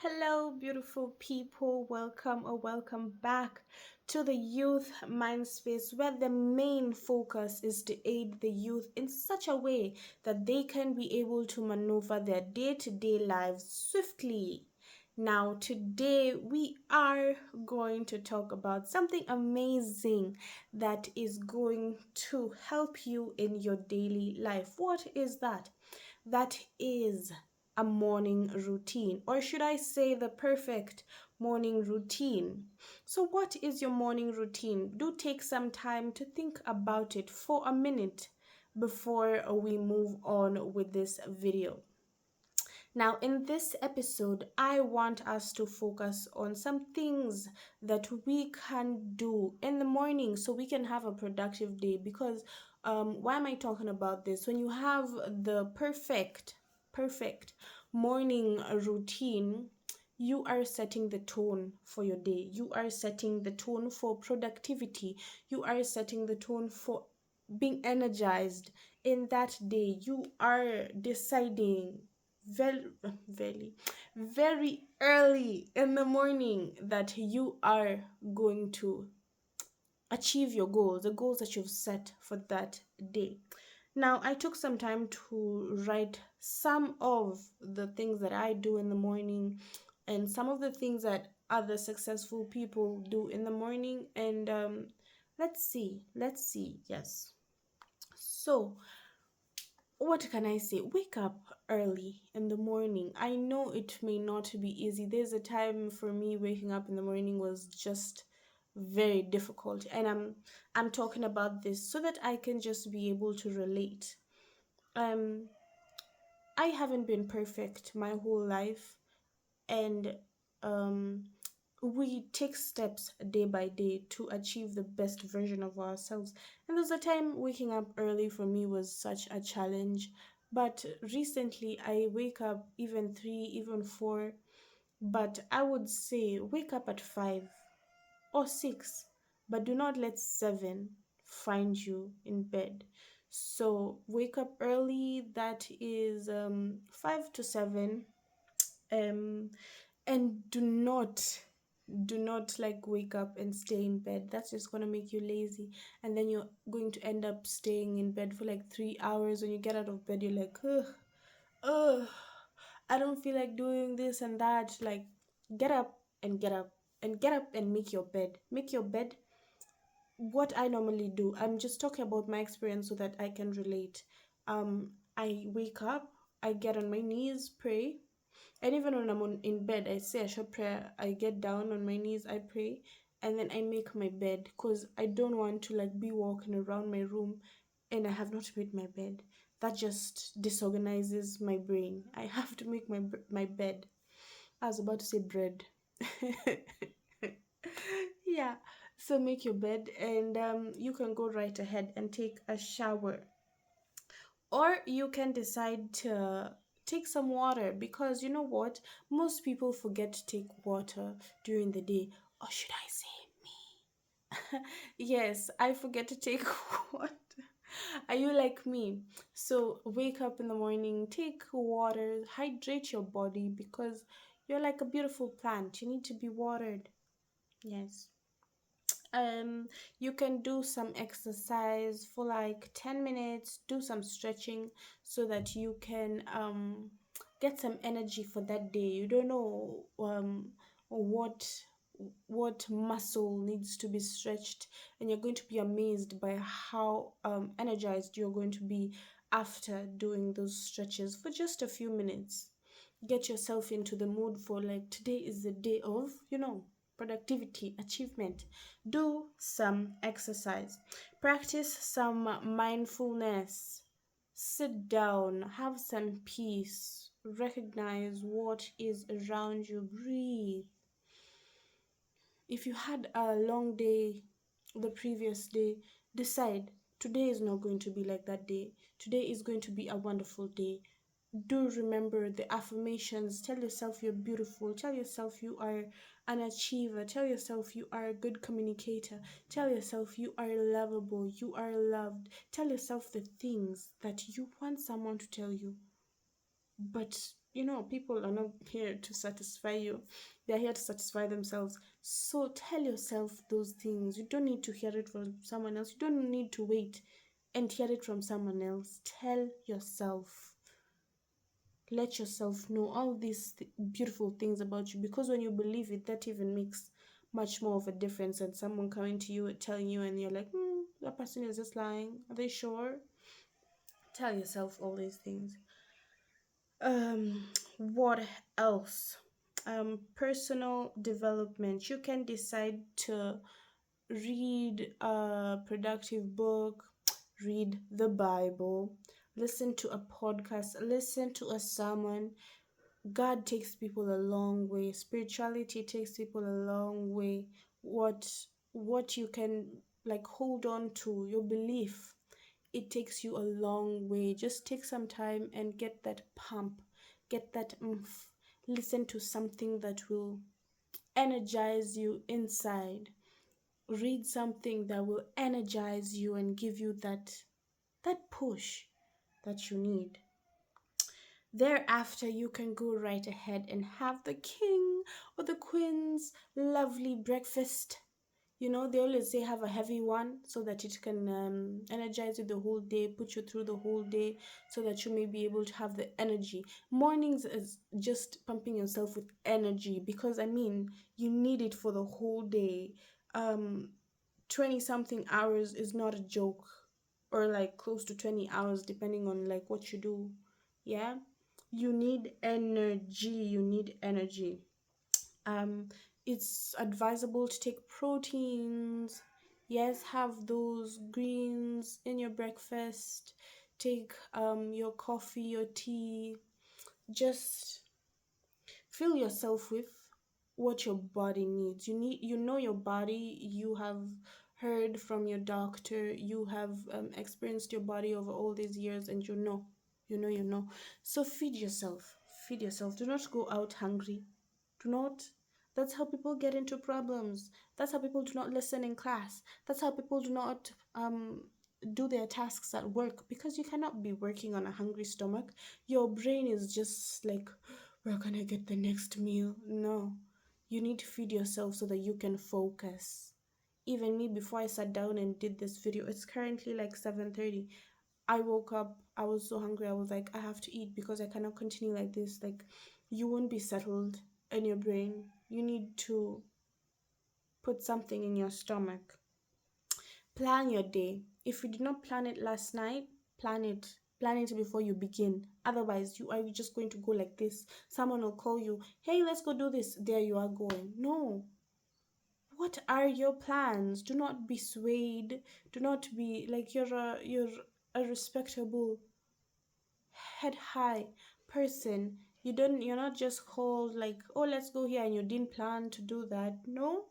Hello, beautiful people. Welcome back to the Youth Mindspace, where the main focus is to aid the youth in such a way that they can be able to maneuver their day to day lives swiftly. Now, today we are going to talk about something amazing that is going to help you in your daily life. What is that? That is a morning routine, or should I say, the perfect morning routine. So, what is your morning routine? Do take some time to think about it for a minute before we move on with this video. Now, in this episode, I want us to focus on some things that we can do in the morning so we can have a productive day. Because why am I talking about this? When you have the perfect morning routine, you are setting the tone for your day. You are setting the tone for productivity. You are setting the tone for being energized in that day. You are deciding very very early in the morning that you are going to achieve your goals, the goals that you've set for that day. Now, I took some time to write some of the things that I do in the morning and some of the things that other successful people do in the morning. And let's see. Yes. So, what can I say? Wake up early in the morning. I know it may not be easy. There's a time for me waking up in the morning was just very difficult. And I'm talking about this so that I can just be able to relate. Um I haven't been perfect my whole life, and um we take steps day by day to achieve the best version of ourselves. And there's a time waking up early for me was such a challenge. But recently, I wake up even 3, even 4. But I would say wake up at 5 or 6, but do not let 7 find you in bed. So wake up early, that is 5 to 7. Um, and do not like wake up and stay in bed. That's just gonna make you lazy, and then you're going to end up staying in bed for like 3 hours. When you get out of bed, you're like, ugh, I don't feel like doing this and that. Like, get up and get up and get up and make your bed. Make your bed. What I normally do, I'm just talking about my experience so that I can relate. I wake up, I get on my knees, pray, and even when in bed, I say a short prayer. I get down on my knees, I pray, and then I make my bed because I don't want to like be walking around my room and I have not made my bed. That just disorganizes my brain. I have to make my bed. I was about to say bread. Yeah. So make your bed, and you can go right ahead and take a shower, or you can decide to take some water, because you know what, most people forget to take water during the day. Or should I say me? Yes, I forget to take water. Are you like me? So wake up in the morning, take water, hydrate your body, because you're like a beautiful plant, you need to be watered. Yes. um you can do some exercise for like 10 minutes, do some stretching so that you can get some energy for that day. You don't know what muscle needs to be stretched, and you're going to be amazed by how energized you're going to be after doing those stretches for just a few minutes. Get yourself into the mood for, like, today is the day of, productivity, achievement. Do some exercise, practice some mindfulness, sit down, have some peace, recognize what is around you, breathe. If you had a long day the previous day, decide today is not going to be like that day. Today is going to be a wonderful day. Do remember the affirmations. Tell yourself you're beautiful. Tell yourself you are an achiever. Tell yourself you are a good communicator. Tell yourself you are lovable. You are loved. Tell yourself the things that you want someone to tell you, but People are not here to satisfy you. They're here to satisfy themselves. So tell yourself those things. You don't need to hear it from someone else. You don't need to wait and hear it from someone else. Tell yourself. Let yourself know all these beautiful things about you, because when you believe it, that even makes much more of a difference than someone coming to you and telling you, and you're like, that person is just lying. Are they sure? Tell yourself all these things. um what else? Personal development. You can decide to read a productive book, read the Bible, listen to a podcast, listen to a sermon. God takes people a long way. Spirituality takes people a long way. What you can like hold on to, your belief, it takes you a long way. Just take some time and get that pump, get that oomph. Listen to something that will energize you inside. Read something that will energize you and give you that push that you need. Thereafter, you can go right ahead and have the king or the queen's lovely breakfast. They always say have a heavy one so that it can energize you the whole day, put you through the whole day, so that you may be able to have the energy. Mornings is just pumping yourself with energy, because you need it for the whole day. 20 something hours is not a joke, or like close to 20 hours depending on like what you do. Yeah, you need energy. um it's advisable to take proteins. Yes, have those greens in your breakfast. Take your coffee, your tea. Just fill yourself with what your body needs. Your body. You have heard from your doctor. You have experienced your body over all these years, and you know. So feed yourself. Feed yourself. Do not go out hungry. Do not. That's how people get into problems. That's how people do not listen in class. That's how people do not do their tasks at work, because you cannot be working on a hungry stomach. Your brain is just like, where can I get the next meal? No. You need to feed yourself so that you can focus. Even me, before I sat down and did this video, it's currently like 7:30. I woke up, I was so hungry. I was like, I have to eat because I cannot continue like this. Like, you won't be settled in your brain. You need to put something in your stomach. Plan your day. If you did not plan it last night, plan it. Plan it before you begin. Otherwise, you are just going to go like this. Someone will call you, hey, let's go do this. There you are going. No. What are your plans? Do not be swayed. Do not be like you're a respectable, head high person. You're not just called like, oh, let's go here, and you didn't plan to do that. No.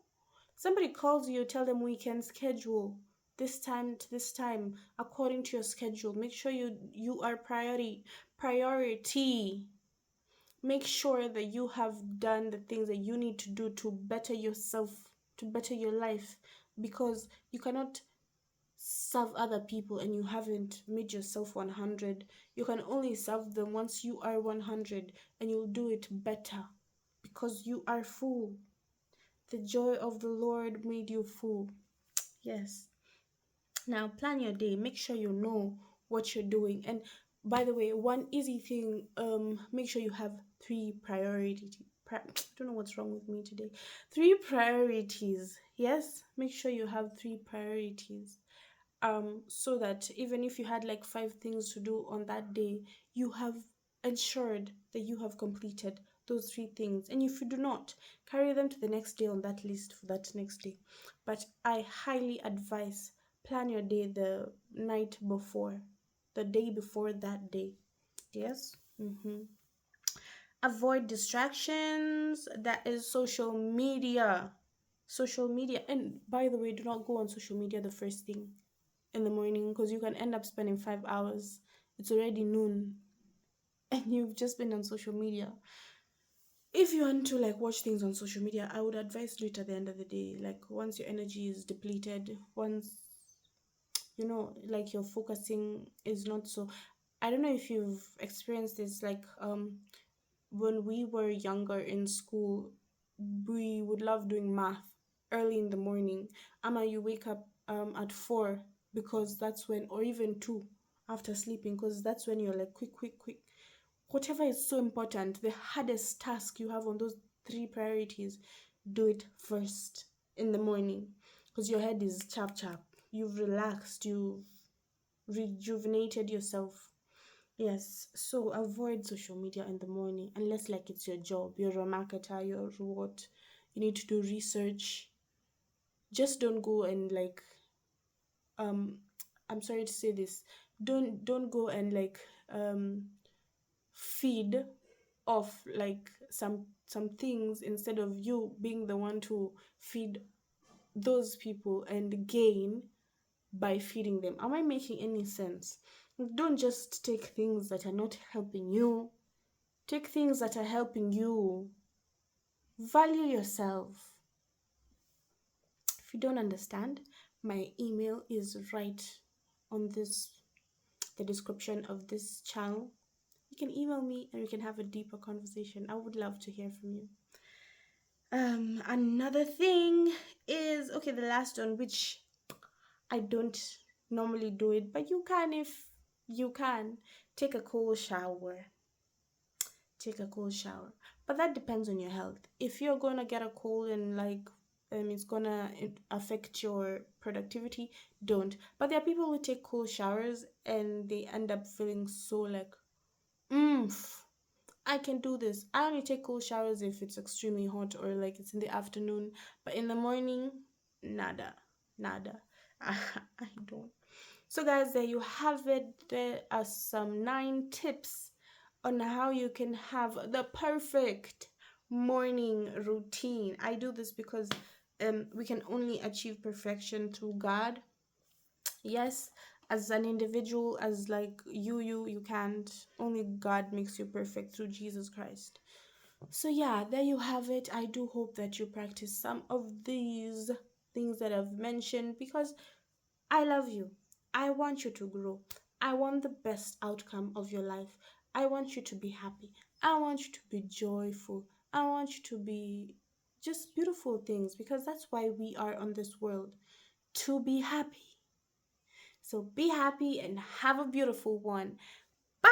Somebody calls you, tell them we can schedule this time to this time according to your schedule. Make sure you are priority. Make sure that you have done the things that you need to do to better yourself, to better your life, because you cannot serve other people and you haven't made yourself 100. You can only serve them once you are 100, and you'll do it better because you are full. The joy of the Lord made you full. Yes. Now plan your day. Make sure you know what you're doing. And by the way, one easy thing, make sure you have three priorities. I don't know what's wrong with me today. Three priorities. Yes, make sure you have three priorities. So that even if you had like five things to do on that day, you have ensured that you have completed those three things. And if you do not, carry them to the next day on that list for that next day. But I highly advise, plan your day the night before, the day before that day. Yes. Avoid distractions. That is social media. Social media. And by the way, do not go on social media the first thing in the morning, because you can end up spending 5 hours. It's already noon and you've just been on social media. If you want to like watch things on social media, I would advise do it at the end of the day. Like once your energy is depleted, once like your focusing is not so. I don't know if you've experienced this, like when we were younger in school, we would love doing math early in the morning. Ama, you wake up at 4 because that's when, or even 2 after sleeping, because that's when you're like, quick, quick, quick. Whatever is so important, the hardest task you have on those three priorities, do it first in the morning because your head is chap chap. You've relaxed, you've rejuvenated yourself. Yes, so avoid social media in the morning unless like it's your job, you're a marketer, you're what, you need to do research. Just don't go and like um I'm sorry to say this, don't go and like um feed off like some things instead of you being the one to feed those people and gain by feeding them. Am I making any sense? Don't just take things that are not helping you. Take things that are helping you. Value yourself. If you don't understand, my email is right on this, the description of this channel. You can email me and we can have a deeper conversation. I would love to hear from you. Another thing is, okay, the last one, which I don't normally do it, but you can if you can. Take a cool shower. Take a cold shower, but that depends on your health. If you're gonna get a cold and like it's gonna affect your productivity, don't. But there are people who take cold showers and they end up feeling so like I can do this. I only take cold showers if it's extremely hot or like it's in the afternoon, but in the morning, nada, nada. I don't. So, guys, there you have it. There are some 9 tips on how you can have the perfect morning routine. I do this because we can only achieve perfection through God. Yes, as an individual, as like you can't. Only God makes you perfect through Jesus Christ. So yeah, there you have it. I do hope that you practice some of these things that I've mentioned because I love you. I want you to grow. I want the best outcome of your life. I want you to be happy. I want you to be joyful. I want you to be just beautiful things because that's why we are on this world, to be happy. So be happy and have a beautiful one. Bye.